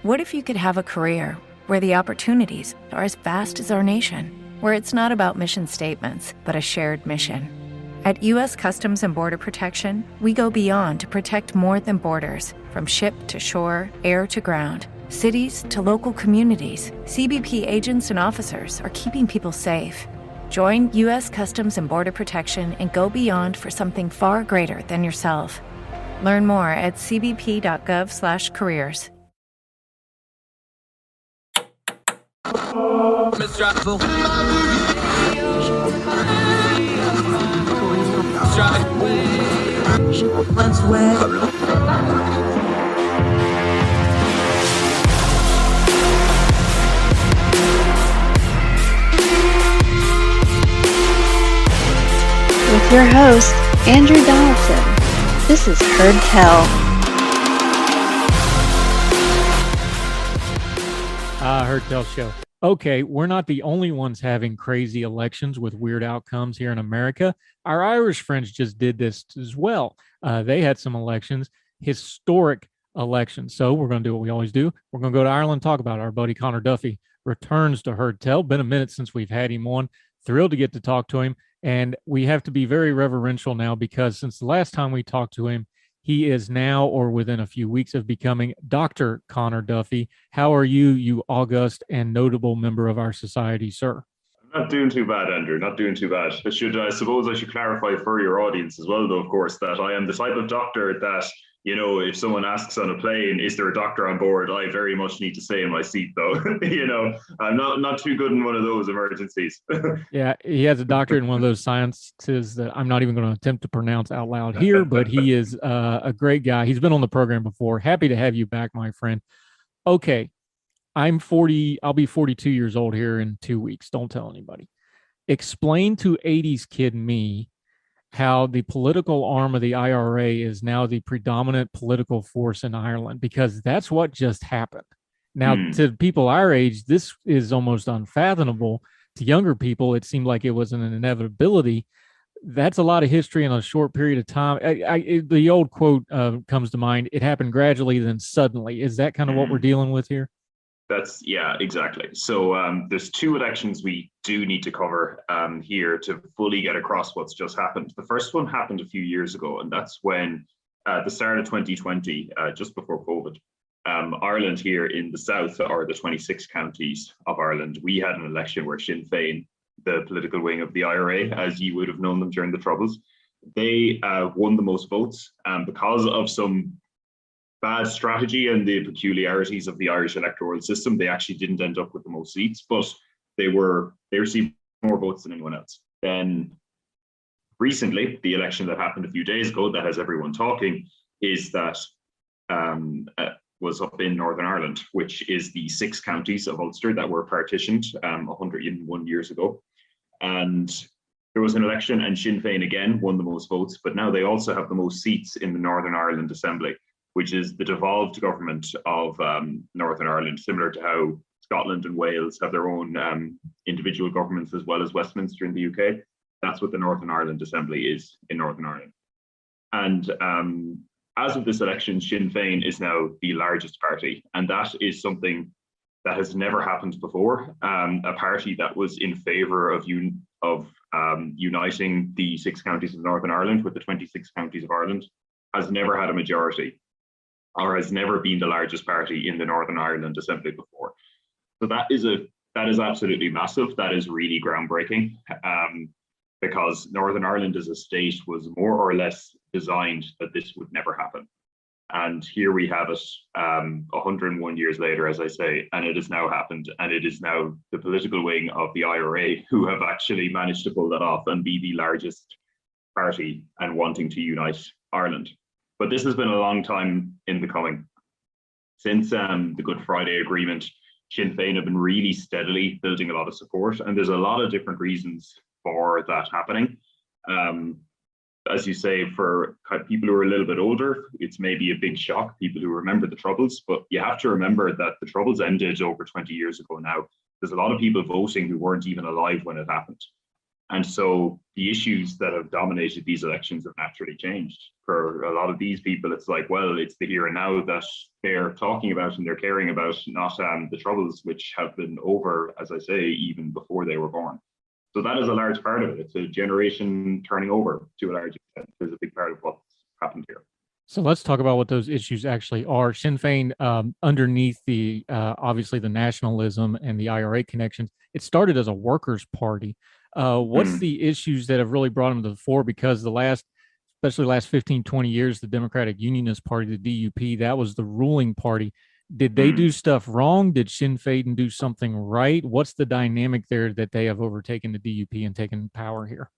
What if you could have a career where the opportunities are as vast as our nation, where it's not about mission statements, but a shared mission? At U.S. Customs and Border Protection, we go beyond to protect more than borders. From ship to shore, air to ground, cities to local communities, CBP agents and officers are keeping people safe. Join U.S. Customs and Border Protection and go beyond for something far greater than yourself. Learn more at cbp.gov/careers. With your host, Andrew Donaldson. This is Heard Tell. Heard Tell Show. Okay, we're not the only ones having crazy elections with weird outcomes here in America. Our Irish friends just did this as well. They had some elections, historic elections. So we're going to do what we always do. We're going to go to Ireland and talk about it. Our buddy Conor Duffy returns to Heard Tell. Been a minute since we've had him on. Thrilled to get to talk to him. And we have to be very reverential now because since the last time we talked to him, he is now or within a few weeks of becoming Dr. Conor Duffy. How are you, you august and notable member of our society, sir? I'm not doing too bad, Andrew. Not doing too bad. I suppose I should clarify for your audience as well, though, of course, that I am the type of doctor that, you know, if someone asks on a plane, is there a doctor on board? I very much need to stay in my seat, though. You know, I'm not too good in one of those emergencies. Yeah, he has a doctorate in one of those sciences that I'm not even going to attempt to pronounce out loud here, but he is a great guy. He's been on the program before. Happy to have you back, my friend. Okay, I'm 40. I'll be 42 years old here in 2 weeks. Don't tell anybody. Explain to 80s kid me how the political arm of the IRA is now the predominant political force in Ireland, because that's what just happened. Now, to people our age, this is almost unfathomable. To younger people, it seemed like it was an inevitability. That's a lot of history in a short period of time. The old quote comes to mind, it happened gradually, then suddenly. Is that kind of what we're dealing with here? Yeah, exactly. So there's two elections we do need to cover here to fully get across what's just happened. The first one happened a few years ago, and that's when at the start of 2020, just before COVID, Ireland here in the south, or the 26 counties of Ireland, we had an election where Sinn Féin, the political wing of the IRA, as you would have known them during the Troubles, they won the most votes because of some bad strategy and the peculiarities of the Irish electoral system. They actually didn't end up with the most seats, but they received more votes than anyone else. Then recently, the election that happened a few days ago that has everyone talking is that was up in Northern Ireland, which is the 6 counties of Ulster that were partitioned 101 years ago. And there was an election and Sinn Féin again won the most votes, but now they also have the most seats in the Northern Ireland Assembly, which is the devolved government of Northern Ireland, similar to how Scotland and Wales have their own individual governments as well as Westminster in the UK. That's what the Northern Ireland Assembly is in Northern Ireland. And as of this election, Sinn Féin is now the largest party, and that is something that has never happened before. A party that was in favour of uniting the 6 counties of Northern Ireland with the 26 counties of Ireland has never had a majority, or has never been the largest party in the Northern Ireland Assembly before. So that is absolutely massive. That is really groundbreaking, because Northern Ireland as a state was more or less designed that this would never happen. And here we have it 101 years later, as I say, and it has now happened. And it is now the political wing of the IRA who have actually managed to pull that off and be the largest party and wanting to unite Ireland. But this has been a long time in the coming. Since the Good Friday Agreement, Sinn Féin have been really steadily building a lot of support, and there's a lot of different reasons for that happening. As you say, for people who are a little bit older, it's maybe a big shock, people who remember the Troubles, but you have to remember that the Troubles ended over 20 years ago now. There's a lot of people voting who weren't even alive when it happened. And so the issues that have dominated these elections have naturally changed. For a lot of these people, it's like, well, it's the here and now that they're talking about and they're caring about, not the troubles which have been over, as I say, even before they were born. So that is a large part of it. It's a generation turning over to a large extent. There's a big part of what's happened here. So let's talk about what those issues actually are. Sinn Féin, underneath the obviously the nationalism and the IRA connections, it started as a workers' party. What's the issues that have really brought them to the fore? Because especially last 15, 20 years, the Democratic Unionist Party, the DUP, that was the ruling party. Did they do stuff wrong? Did Sinn Féin do something right? What's the dynamic there that they have overtaken the DUP and taken power here?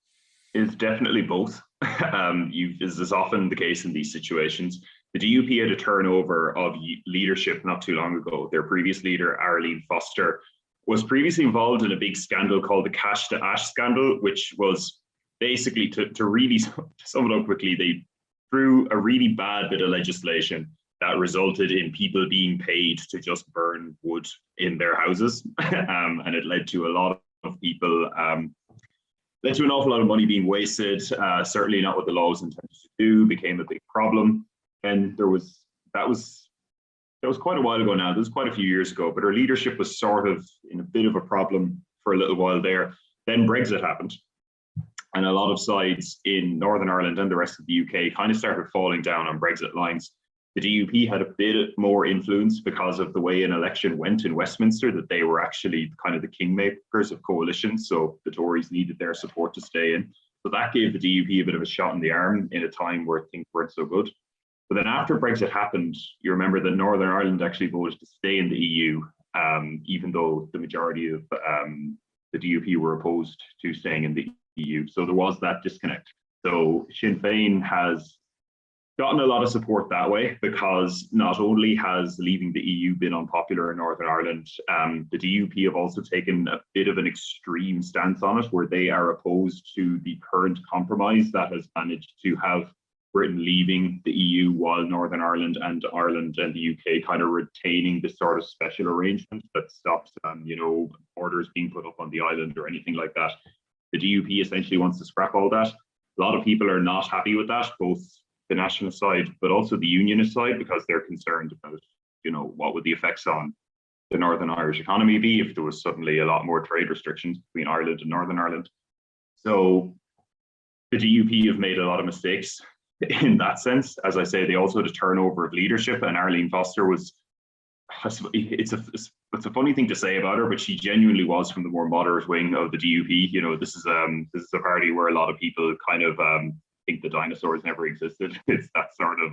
It's definitely both. As is often the case in these situations. The DUP had a turnover of leadership not too long ago. Their previous leader, Arlene Foster, was previously involved in a big scandal called the Cash to Ash scandal, which was basically, to really sum it up quickly, they threw a really bad bit of legislation that resulted in people being paid to just burn wood in their houses. And it led to a lot of people, led to an awful lot of money being wasted, certainly not what the law was intended to do, became a big problem. And that was quite a while ago now. That was quite a few years ago, but her leadership was sort of in a bit of a problem for a little while there. Then Brexit happened. And a lot of sides in Northern Ireland and the rest of the UK kind of started falling down on Brexit lines. The DUP had a bit more influence because of the way an election went in Westminster, that they were actually kind of the kingmakers of coalitions. So the Tories needed their support to stay in. So that gave the DUP a bit of a shot in the arm in a time where things weren't so good. But then after Brexit happened, you remember that Northern Ireland actually voted to stay in the EU, even though the majority of the DUP were opposed to staying in the EU. So there was that disconnect. So Sinn Féin has gotten a lot of support that way, because not only has leaving the EU been unpopular in Northern Ireland, the DUP have also taken a bit of an extreme stance on it, where they are opposed to the current compromise that has managed to have Britain leaving the EU while Northern Ireland and the UK kind of retaining this sort of special arrangement that stops, borders being put up on the island or anything like that. The DUP essentially wants to scrap all that. A lot of people are not happy with that, both the nationalist side, but also the unionist side, because they're concerned about, what would the effects on the Northern Irish economy be if there was suddenly a lot more trade restrictions between Ireland and Northern Ireland. So the DUP have made a lot of mistakes in that sense. As I say, they also had a turnover of leadership, and Arlene Foster was, it's a funny thing to say about her, but she genuinely was from the more moderate wing of the DUP. This is a party where a lot of people kind of think the dinosaurs never existed. It's that sort of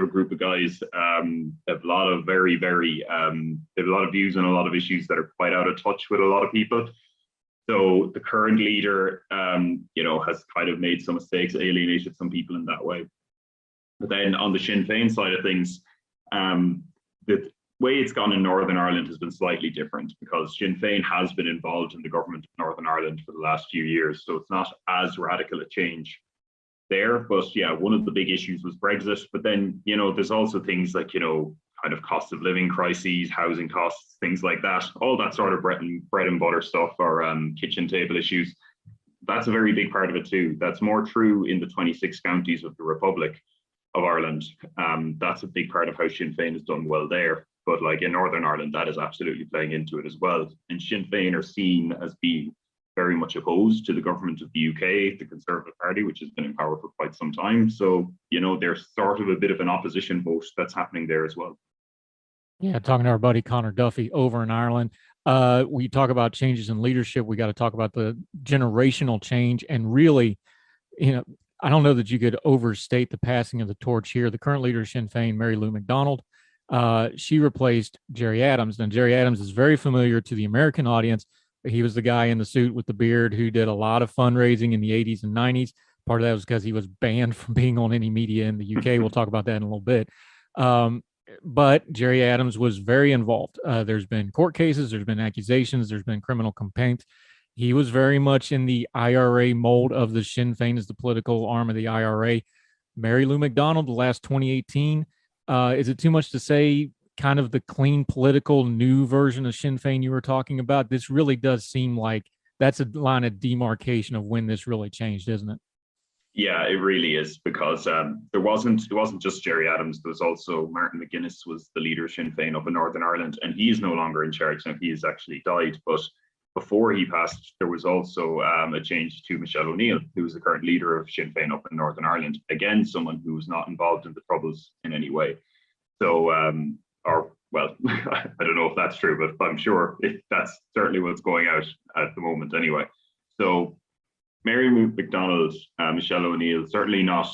a group of guys. Have a lot of they have a lot of views on a lot of issues that are quite out of touch with a lot of people. So the current leader, has kind of made some mistakes, alienated some people in that way. But then on the Sinn Féin side of things, the way it's gone in Northern Ireland has been slightly different, because Sinn Féin has been involved in the government of Northern Ireland for the last few years. So it's not as radical a change there. But yeah, one of the big issues was Brexit. But then, there's also things like, kind of cost of living crises, housing costs, things like that, all that sort of bread and butter stuff, or kitchen table issues. That's a very big part of it too. That's more true in the 26 counties of the Republic of Ireland. That's a big part of how Sinn Féin has done well there. But like in Northern Ireland, that is absolutely playing into it as well. And Sinn Féin are seen as being very much opposed to the government of the UK, the Conservative Party, which has been in power for quite some time. So, there's sort of a bit of an opposition vote that's happening there as well. Yeah, talking to our buddy Conor Duffy over in Ireland. We talk about changes in leadership. We got to talk about the generational change. And really, I don't know that you could overstate the passing of the torch here. The current leader of Sinn Féin, Mary Lou McDonald, she replaced Gerry Adams. And Gerry Adams is very familiar to the American audience. He was the guy in the suit with the beard who did a lot of fundraising in the 80s and 90s. Part of that was because he was banned from being on any media in the UK. We'll talk about that in a little bit. But Gerry Adams was very involved. There's been court cases, there's been accusations, there's been criminal complaints. He was very much in the IRA mold of the Sinn Féin as the political arm of the IRA. Mary Lou McDonald, the last 2018, is it too much to say kind of the clean political new version of Sinn Féin you were talking about? This really does seem like that's a line of demarcation of when this really changed, isn't it? Yeah, it really is, because it wasn't just Gerry Adams. There was also Martin McGuinness was the leader of Sinn Féin up in Northern Ireland, and he is no longer in charge now. He has actually died. But before he passed, there was also a change to Michelle O'Neill, who is the current leader of Sinn Féin up in Northern Ireland. Again, someone who was not involved in the Troubles in any way. So, or well, I don't know if that's true, but I'm sure that's certainly what's going out at the moment anyway. So Mary McDonald, Michelle O'Neill, certainly not,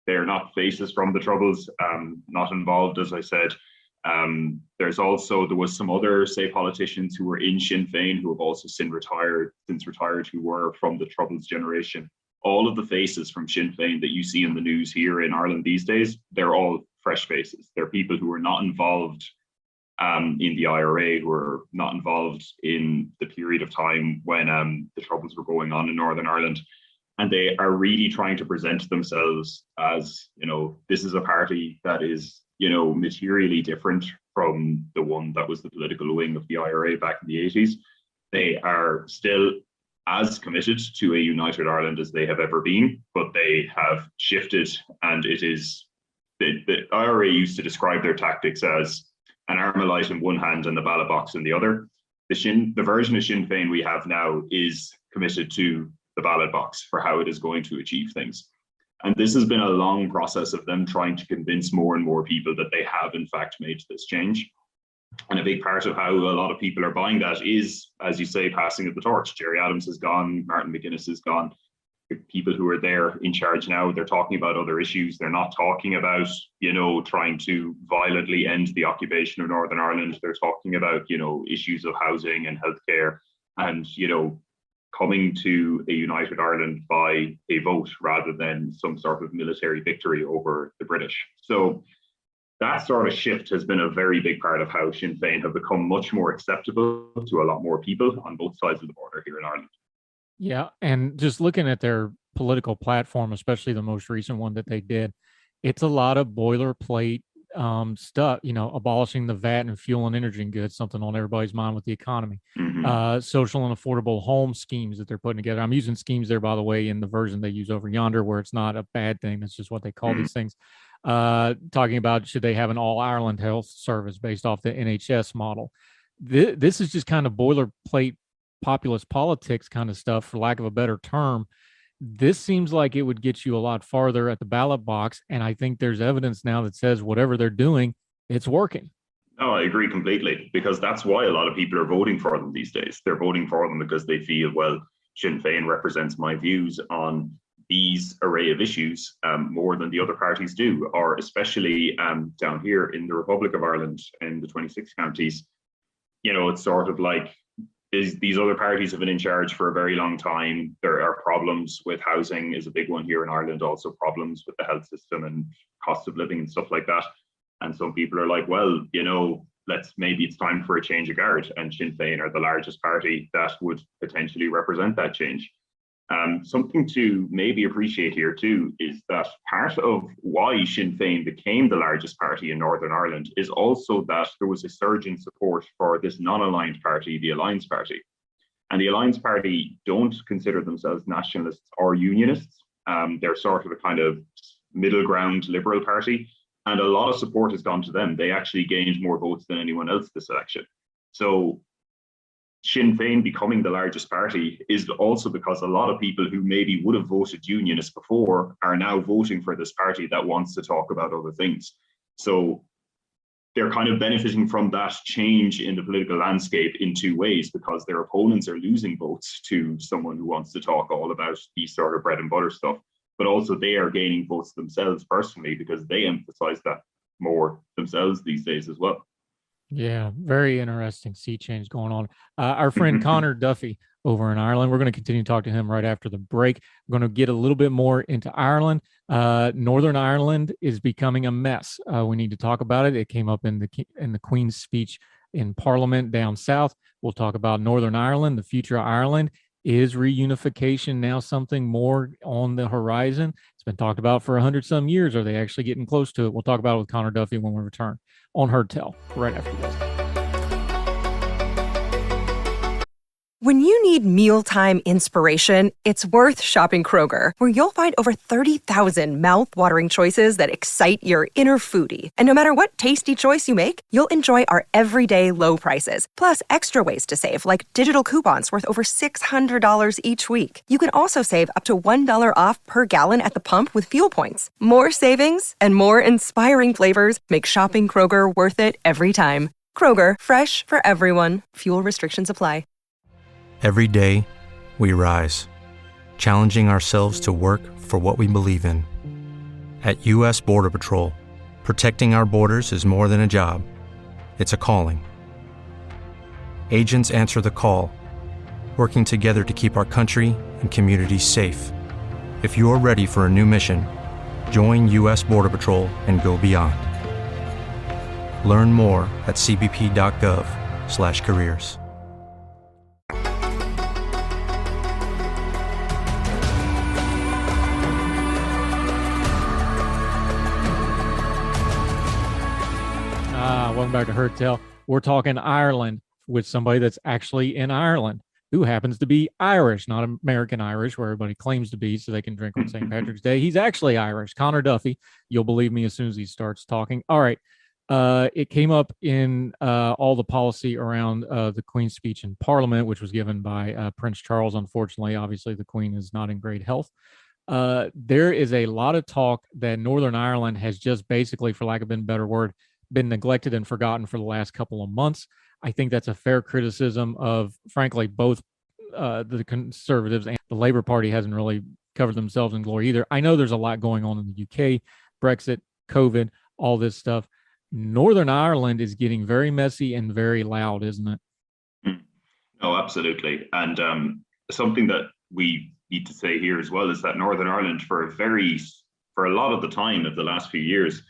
they're not faces from the Troubles, not involved, as I said. There was some other, say, politicians who were in Sinn Féin who have also since retired, who were from the Troubles generation. All of the faces from Sinn Féin that you see in the news here in Ireland these days, they're all fresh faces. They're people who were not involved in the IRA, who were not involved in the period of time when the Troubles were going on in Northern Ireland. And they are really trying to present themselves as, this is a party that is, materially different from the one that was the political wing of the IRA back in the 80s. They are still as committed to a united Ireland as they have ever been, but they have shifted, and it is, the IRA used to describe their tactics as an Armalite in one hand and the ballot box in the other. The version of Sinn Féin we have now is committed to the ballot box for how it is going to achieve things. And this has been a long process of them trying to convince more and more people that they have in fact made this change. And a big part of how a lot of people are buying that is, as you say, passing of the torch. Gerry Adams is gone, Martin McGuinness is gone. The people who are there in charge now, they're talking about other issues. They're not talking about, trying to violently end the occupation of Northern Ireland. They're talking about, issues of housing and healthcare and, coming to a united Ireland by a vote rather than some sort of military victory over the British. So that sort of shift has been a very big part of how Sinn Féin have become much more acceptable to a lot more people on both sides of the border here in Ireland. Yeah, and just looking at their political platform, especially the most recent one that they did, it's a lot of boilerplate stuff, abolishing the VAT and fuel and energy goods, something on everybody's mind with the economy. Mm-hmm. Social and affordable home schemes that they're putting together. I'm using schemes there, by the way, in the version they use over yonder, where it's not a bad thing. That's just what they call these things. Talking about, should they have an all Ireland health service based off the NHS model? This is just kind of boilerplate populist politics kind of stuff, for lack of a better term. This seems like it would get you a lot farther at the ballot box. And I think there's evidence now that says whatever they're doing, it's working. No, I agree completely, because that's why a lot of people are voting for them these days. They're voting for them because they feel, well, Sinn Féin represents my views on these array of issues more than the other parties do, or especially down here in the Republic of Ireland in the 26 counties. It's sort of like, these other parties have been in charge for a very long time. There are problems with housing is a big one here in Ireland, also problems with the health system and cost of living and stuff like that. And some people are like, well, maybe it's time for a change of guard. And Sinn Féin are the largest party that would potentially represent that change. Something to maybe appreciate here too is that part of why Sinn Féin became the largest party in Northern Ireland is also that there was a surge in support for this non-aligned party, the Alliance Party. And the Alliance Party don't consider themselves nationalists or unionists. They're sort of a kind of middle ground liberal party. And a lot of support has gone to them. They actually gained more votes than anyone else this election. So Sinn Féin becoming the largest party is also because a lot of people who maybe would have voted unionist before are now voting for this party that wants to talk about other things. So they're kind of benefiting from that change in the political landscape in two ways, because their opponents are losing votes to someone who wants to talk all about these sort of bread and butter stuff, but also they are gaining votes themselves personally because they emphasize that more themselves these days as well. Yeah, very interesting sea change going on. Our friend Conor Duffy over in Ireland, we're going to continue to talk to him right after the break. We're going to get a little bit more into Ireland. Northern Ireland is becoming a mess. We need to talk about it. It came up in the Queen's speech in Parliament down south. We'll talk about Northern Ireland, the future of Ireland. Is reunification now something more on the horizon? It's been talked about for 100-some years. Are they actually getting close to it? We'll talk about it with Conor Duffy when we return on Heard Tell right after this. When you need mealtime inspiration, it's worth shopping Kroger, where you'll find over 30,000 mouth-watering choices that excite your inner foodie. And no matter what tasty choice you make, you'll enjoy our everyday low prices, plus extra ways to save, like digital coupons worth over $600 each week. You can also save up to $1 off per gallon at the pump with fuel points. More savings and more inspiring flavors make shopping Kroger worth it every time. Kroger, fresh for everyone. Fuel restrictions apply. Every day, we rise, challenging ourselves to work for what we believe in. At U.S. Border Patrol, protecting our borders is more than a job. It's a calling. Agents answer the call, working together to keep our country and communities safe. If you're ready for a new mission, join U.S. Border Patrol and go beyond. Learn more at cbp.gov/careers. Welcome back to Heard Tell. We're talking Ireland with somebody that's actually in Ireland, who happens to be Irish, not American Irish, where everybody claims to be so they can drink on St. Patrick's Day. He's actually Irish. Conor Duffy. You'll believe me as soon as he starts talking. All right. It came up in all the policy around the Queen's speech in Parliament, which was given by Prince Charles. Unfortunately, obviously, the Queen is not in great health. There is a lot of talk that Northern Ireland has just basically, for lack of a better word, been neglected and forgotten for the last couple of months. I think that's a fair criticism of, frankly, both the Conservatives and the Labour Party hasn't really covered themselves in glory either. I know there's a lot going on in the UK, Brexit, COVID, all this stuff. Northern Ireland is getting very messy and very loud, isn't it? Oh, absolutely. And something that we need to say here as well is that Northern Ireland, for a lot of the time of the last few years,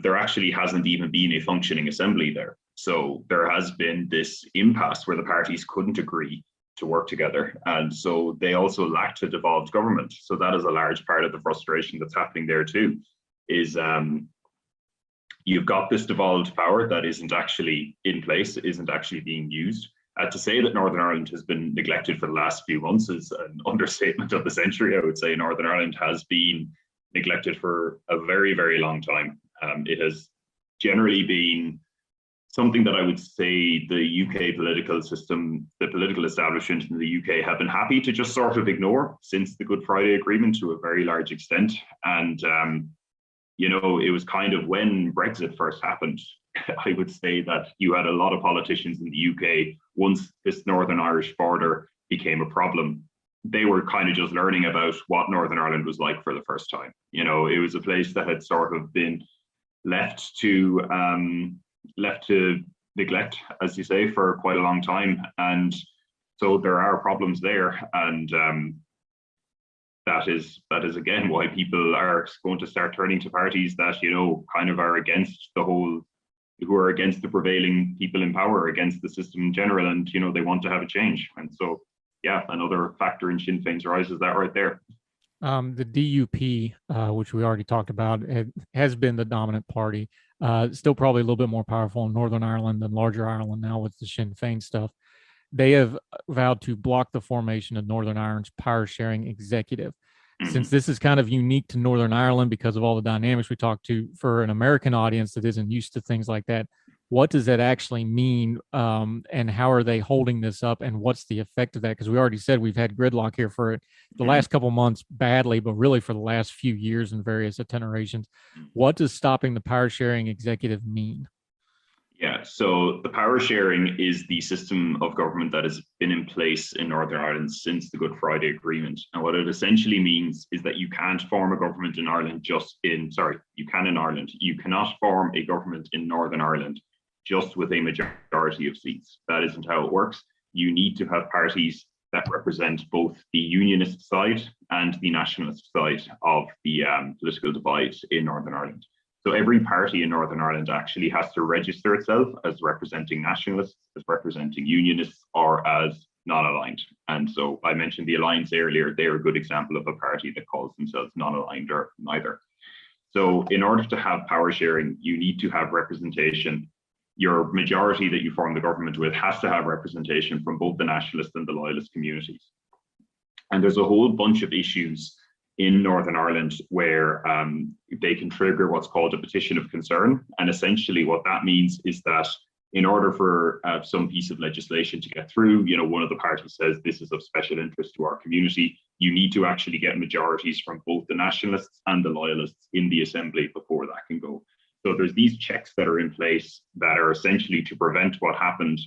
there actually hasn't even been a functioning assembly there. So there has been this impasse where the parties couldn't agree to work together. And so they also lacked a devolved government. So that is a large part of the frustration that's happening there too, is you've got this devolved power that isn't actually in place, isn't actually being used. To say that Northern Ireland has been neglected for the last few months is an understatement of the century. I would say Northern Ireland has been neglected for a very, very long time. It has generally been something that I would say the UK political system, the political establishment in the UK have been happy to just sort of ignore since the Good Friday Agreement to a very large extent. And, it was kind of when Brexit first happened, I would say that you had a lot of politicians in the UK, once this Northern Irish border became a problem, they were kind of just learning about what Northern Ireland was like for the first time. It was a place that had sort of been left to neglect, as you say, for quite a long time. And so there are problems there. And that is again why people are going to start turning to parties that, kind of are against who are against the prevailing people in power, against the system in general. And, they want to have a change. And so, yeah, another factor in Sinn Féin's rise is that right there. The DUP, which we already talked about, has been the dominant party. Still probably a little bit more powerful in Northern Ireland than larger Ireland now with the Sinn Féin stuff. They have vowed to block the formation of Northern Ireland's power-sharing executive. Since this is kind of unique to Northern Ireland because of all the dynamics we talked to, for an American audience that isn't used to things like that, what does that actually mean, and how are they holding this up, and what's the effect of that? Because we already said we've had gridlock here for the last couple months badly, but really for the last few years in various iterations. What does stopping the power sharing executive mean? Yeah, so the power sharing is the system of government that has been in place in Northern Ireland since the Good Friday Agreement. And what it essentially means is that you can't form a government in Ireland you can in Ireland. You cannot form a government in Northern Ireland just with a majority of seats. That isn't how it works. You need to have parties that represent both the unionist side and the nationalist side of the political divide in Northern Ireland. So every party in Northern Ireland actually has to register itself as representing nationalists, as representing unionists, or as non-aligned. And so I mentioned the Alliance earlier. They're a good example of a party that calls themselves non-aligned or neither. So in order to have power sharing, you need to have representation your majority that you form the government with has to have representation from both the nationalist and the loyalist communities. And there's a whole bunch of issues in Northern Ireland where they can trigger what's called a petition of concern. And essentially what that means is that in order for some piece of legislation to get through, one of the parties says this is of special interest to our community, you need to actually get majorities from both the nationalists and the loyalists in the assembly before that can go. So there's these checks that are in place that are essentially to prevent what happened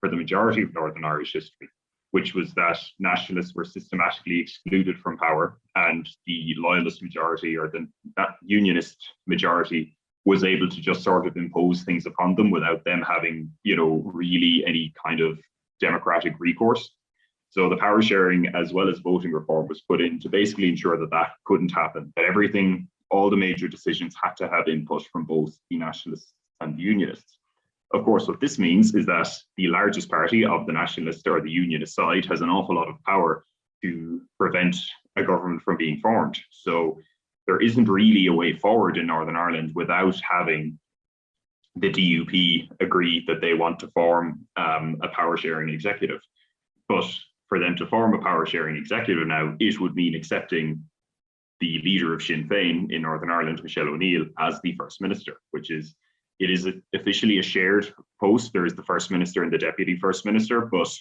for the majority of Northern Irish history, which was that nationalists were systematically excluded from power and the loyalist majority, or that unionist majority, was able to just sort of impose things upon them without them having, really any kind of democratic recourse. So the power sharing as well as voting reform was put in to basically ensure that that couldn't happen, that everything, all the major decisions had to have input from both the nationalists and the unionists. Of course, what this means is that the largest party of the nationalist or the unionist side has an awful lot of power to prevent a government from being formed. So there isn't really a way forward in Northern Ireland without having the DUP agree that they want to form a power sharing executive. But for them to form a power sharing executive now, it would mean accepting the leader of Sinn Féin in Northern Ireland, Michelle O'Neill, as the First Minister, it is officially a shared post. There is the First Minister and the Deputy First Minister, but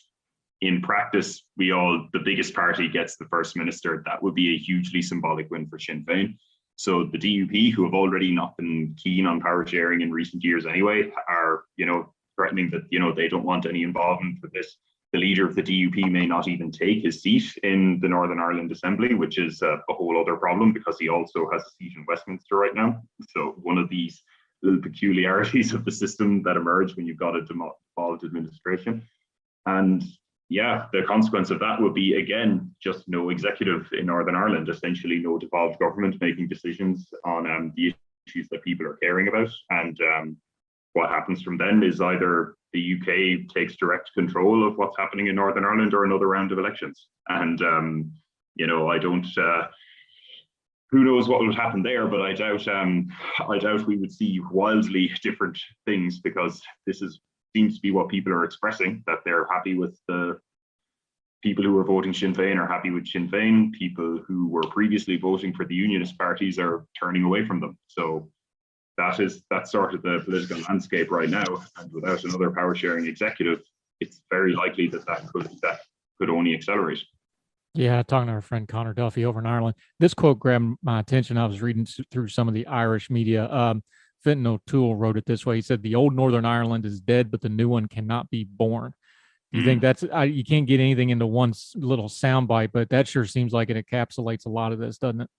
in practice, the biggest party gets the First Minister. That would be a hugely symbolic win for Sinn Féin. So the DUP, who have already not been keen on power sharing in recent years anyway, are, threatening that, they don't want any involvement with this. The leader of the DUP may not even take his seat in the Northern Ireland Assembly, which is a whole other problem because he also has a seat in Westminster right now. So one of these little peculiarities of the system that emerge when you've got a devolved administration. And yeah, the consequence of that would be, again, just no executive in Northern Ireland, essentially no devolved government making decisions on the issues that people are caring about. And what happens from then is either the UK takes direct control of what's happening in Northern Ireland or another round of elections. And, I don't, who knows what would happen there, but I doubt we would see wildly different things, because this seems to be what people are expressing, that they're happy with the people who are voting Sinn Féin are happy with Sinn Féin. People who were previously voting for the unionist parties are turning away from them. So that's sort of the political landscape right now. And without another power sharing executive, it's very likely that could only accelerate. Yeah, talking to our friend Conor Duffy over in Ireland. This quote grabbed my attention. I was reading through some of the Irish media. Fenton O'Toole wrote it this way. He said, "The old Northern Ireland is dead, but the new one cannot be born." Do you think you can't get anything into one little soundbite, but that sure seems like it encapsulates a lot of this, doesn't it?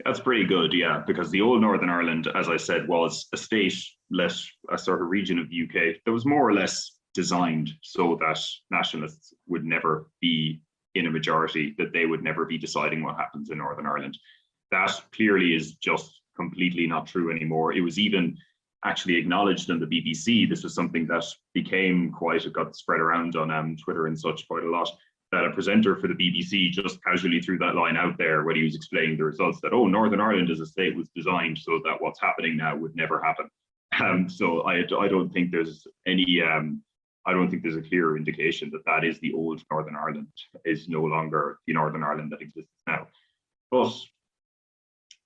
That's pretty good, yeah, because the old Northern Ireland, as I said, was a state, less a sort of region of the UK that was more or less designed so that nationalists would never be in a majority, that they would never be deciding what happens in Northern Ireland. That clearly is just completely not true anymore. It was even actually acknowledged on the BBC. This was something that it got spread around on Twitter and such quite a lot, that a presenter for the BBC just casually threw that line out there when he was explaining the results, that, Northern Ireland as a state was designed so that what's happening now would never happen. So I don't think there's a clear indication that is the old Northern Ireland, is no longer the Northern Ireland that exists now. But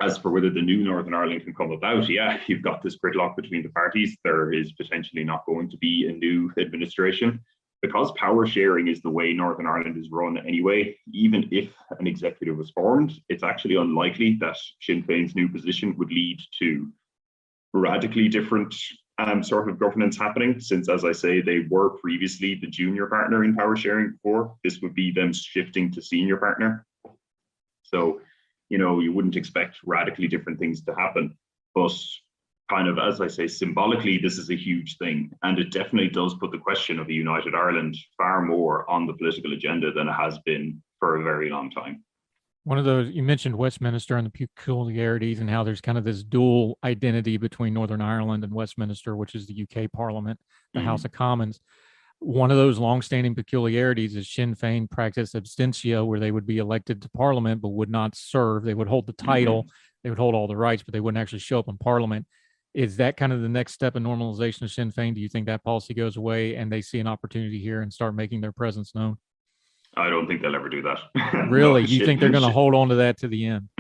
as for whether the new Northern Ireland can come about, yeah, you've got this gridlock between the parties. There is potentially not going to be a new administration. Because power sharing is the way Northern Ireland is run anyway, even if an executive was formed, it's actually unlikely that Sinn Féin's new position would lead to radically different sort of governance happening, since, as I say, they were previously the junior partner in power sharing before. This would be them shifting to senior partner. So, you wouldn't expect radically different things to happen. But kind of, as I say, symbolically, this is a huge thing. And it definitely does put the question of a united Ireland far more on the political agenda than it has been for a very long time. One of those, you mentioned Westminster and the peculiarities and how there's kind of this dual identity between Northern Ireland and Westminster, which is the UK Parliament, the House of Commons. One of those longstanding peculiarities is Sinn Féin practice abstentia, where they would be elected to Parliament but would not serve. They would hold the title, they would hold all the rights, but they wouldn't actually show up in Parliament. Is that kind of the next step in normalization of Sinn Féin? Do you think that policy goes away and they see an opportunity here and start making their presence known? I don't think they'll ever do that. Really? You think they're going to hold on to that to the end?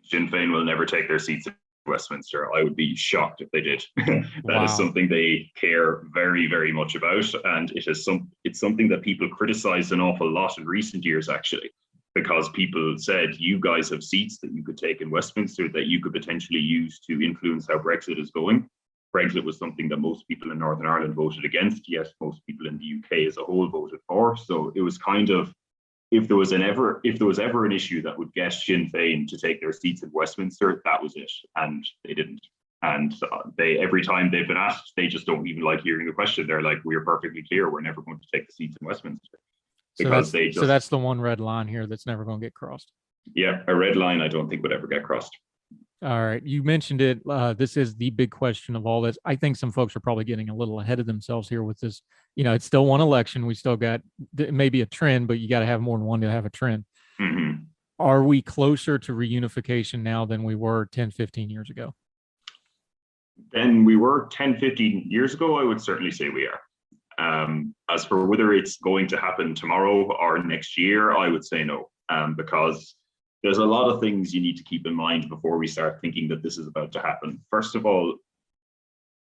Sinn Féin will never take their seats in Westminster. I would be shocked if they did. That is Wow. something they care very, very much about, and it's something that people criticized an awful lot in recent years, actually, because people said, you guys have seats that you could take in Westminster that you could potentially use to influence how Brexit is going. Brexit was something that most people in Northern Ireland voted against, yet most people in the UK as a whole voted for. So it was kind of, if there was ever an issue that would get Sinn Féin to take their seats in Westminster, that was it, and they didn't. And every time they've been asked, they just don't even like hearing the question. They're like, "We're perfectly clear. We're never going to take the seats in Westminster." Because so that's the one red line here that's never going to get crossed. Yeah, a red line I don't think would ever get crossed. All right. You mentioned it. This is the big question of all this. I think some folks are probably getting a little ahead of themselves here with this. It's still one election. We still got maybe a trend, but you got to have more than one to have a trend. Mm-hmm. Are we closer to reunification now than we were 10, 15 years ago? Than we were 10, 15 years ago, I would certainly say we are. As for whether it's going to happen tomorrow or next year, I would say no, because there's a lot of things you need to keep in mind before we start thinking that this is about to happen. First of all,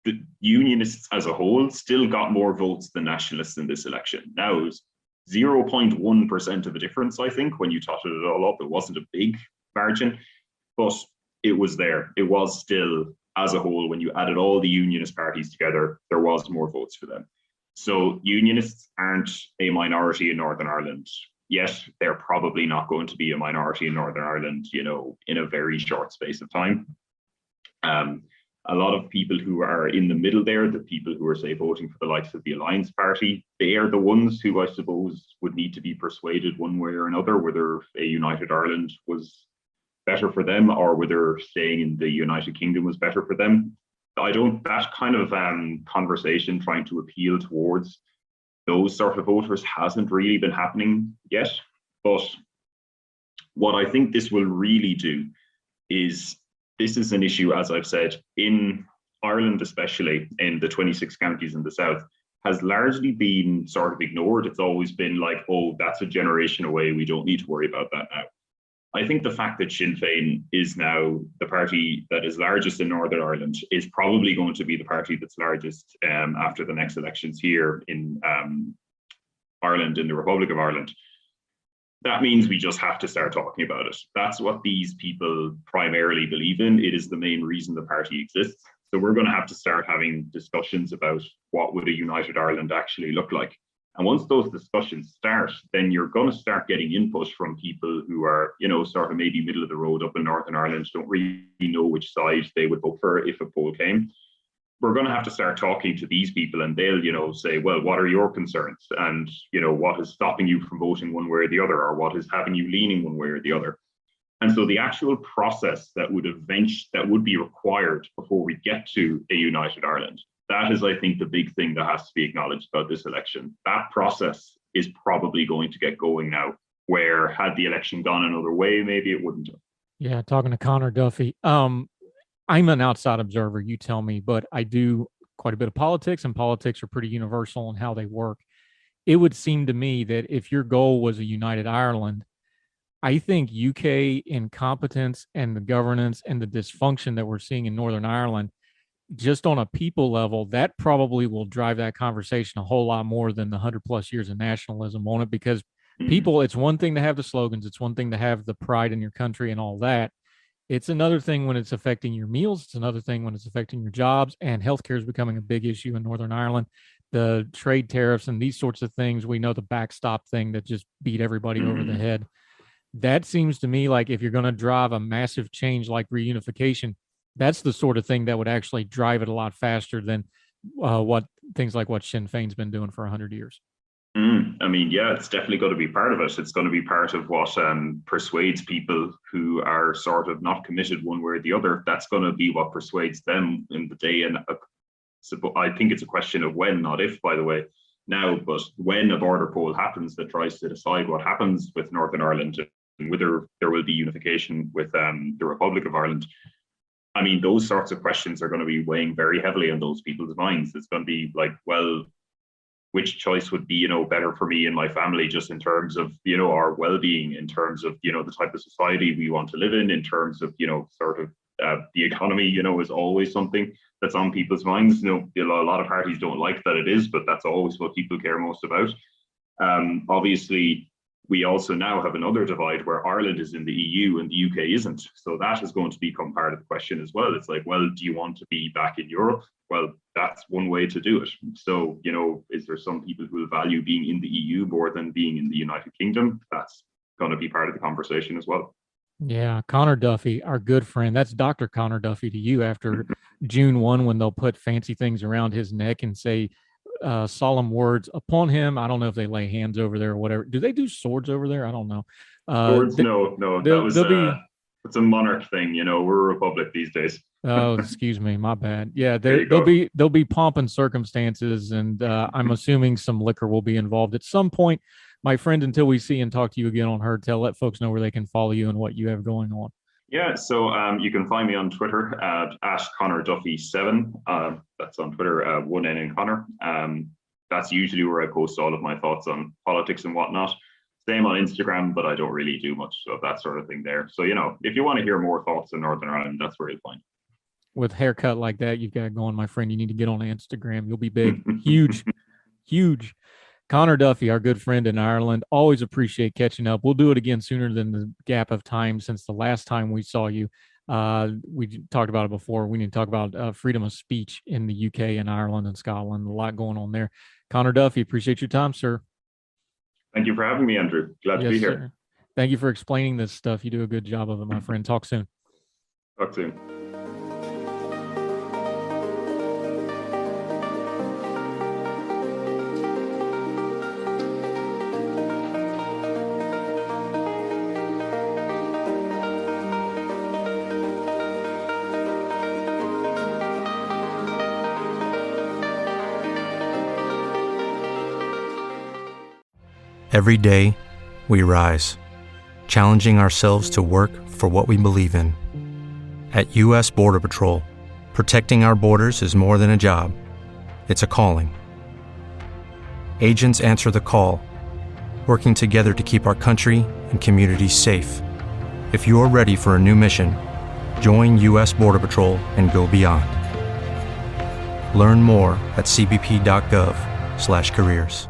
the unionists as a whole still got more votes than nationalists in this election. Now, it was 0.1% of a difference, I think, when you totted it all up. It wasn't a big margin, but it was there. It was still, as a whole, when you added all the unionist parties together, there was more votes for them. So unionists aren't a minority in Northern Ireland. Yet they're probably not going to be a minority in Northern Ireland, in a very short space of time. A lot of people who are in the middle there, the people who are, say, voting for the likes of the Alliance Party, they are the ones who I suppose would need to be persuaded one way or another whether a united Ireland was better for them or whether staying in the United Kingdom was better for them. That kind of conversation trying to appeal towards those sort of voters hasn't really been happening yet. But what I think this will really do is, this is an issue, as I've said, in Ireland, especially in the 26 counties in the south, has largely been sort of ignored. It's always been like, oh, that's a generation away. We don't need to worry about that now. I think the fact that Sinn Féin is now the party that is largest in Northern Ireland is probably going to be the party that's largest after the next elections here in Ireland, in the Republic of Ireland. That means we just have to start talking about it. That's what these people primarily believe in. It is the main reason the party exists. So we're going to have to start having discussions about what would a united Ireland actually look like. And once those discussions start, then you're going to start getting input from people who are, sort of maybe middle of the road up in Northern Ireland, don't really know which side they would vote for if a poll came. We're going to have to start talking to these people, and they'll, say, well, what are your concerns? And, what is stopping you from voting one way or the other, or what is having you leaning one way or the other? And so the actual process that would be required before we get to a united Ireland, that is, I think, the big thing that has to be acknowledged about this election. That process is probably going to get going now, where had the election gone another way, maybe it wouldn't have. Yeah, talking to Conor Duffy. I'm an outside observer, you tell me, but I do quite a bit of politics, and politics are pretty universal in how they work. It would seem to me that if your goal was a united Ireland, I think UK incompetence and the governance and the dysfunction that we're seeing in Northern Ireland, just on a people level, that probably will drive that conversation a whole lot more than the 100+ years of nationalism on it, because people, it's one thing to have the slogans, it's one thing to have the pride in your country and all that. It's another thing when it's affecting your meals. It's another thing when it's affecting your jobs, and healthcare is becoming a big issue in Northern Ireland. The trade tariffs and these sorts of things, we know the backstop thing that just beat everybody over the head. That seems to me like if you're going to drive a massive change like reunification, that's the sort of thing that would actually drive it a lot faster than what things like what Sinn Féin's been doing for 100 years. I mean, yeah, it's definitely going to be part of it. It's going to be part of what persuades people who are sort of not committed one way or the other. That's going to be what persuades them in the day. And I think it's a question of when, not if, by the way, now. But when a border poll happens that tries to decide what happens with Northern Ireland and whether there will be unification with the Republic of Ireland, I mean, those sorts of questions are going to be weighing very heavily on those people's minds. It's going to be like, well, which choice would be, better for me and my family, just in terms of, our well-being, in terms of, the type of society we want to live in terms of, sort of the economy, is always something that's on people's minds. A lot of parties don't like that it is, but that's always what people care most about. Obviously, we also now have another divide where Ireland is in the EU and the UK isn't. So that is going to become part of the question as well. It's like, well, do you want to be back in Europe? Well, that's one way to do it. So, is there some people who will value being in the EU more than being in the United Kingdom? That's going to be part of the conversation as well. Yeah, Conor Duffy, our good friend. That's Dr. Conor Duffy to you after June 1, when they'll put fancy things around his neck and say solemn words upon him. I don't know if they lay hands over there or whatever. Do they do swords over there? I don't know. Swords? No. That was it's a monarch thing. We're a republic these days. Oh, excuse me, my bad. Yeah, there'll be pomp and circumstances, and I'm assuming some liquor will be involved at some point. My friend, until we see and talk to you again on Heard Tell, let folks know where they can follow you and what you have going on. Yeah, so you can find me on Twitter at Conor Duffy 7. That's on Twitter, 1N in Conor. That's usually where I post all of my thoughts on politics and whatnot. Same on Instagram, but I don't really do much of that sort of thing there. So, if you want to hear more thoughts on Northern Ireland, that's where you'll find. With haircut like that you've got going, my friend, you need to get on Instagram. You'll be big, huge, huge. Conor Duffy, our good friend in Ireland. Always appreciate catching up. We'll do it again sooner than the gap of time since the last time we saw you. We talked about it before. We need to talk about freedom of speech in the UK and Ireland and Scotland. A lot going on there. Conor Duffy, appreciate your time, sir. Thank you for having me, Andrew. Glad to be here. Sir. Thank you for explaining this stuff. You do a good job of it, my friend. Talk soon. Talk soon. Every day, we rise, challenging ourselves to work for what we believe in. At U.S. Border Patrol, protecting our borders is more than a job. It's a calling. Agents answer the call, working together to keep our country and communities safe. If you're ready for a new mission, join U.S. Border Patrol and go beyond. Learn more at cbp.gov/careers.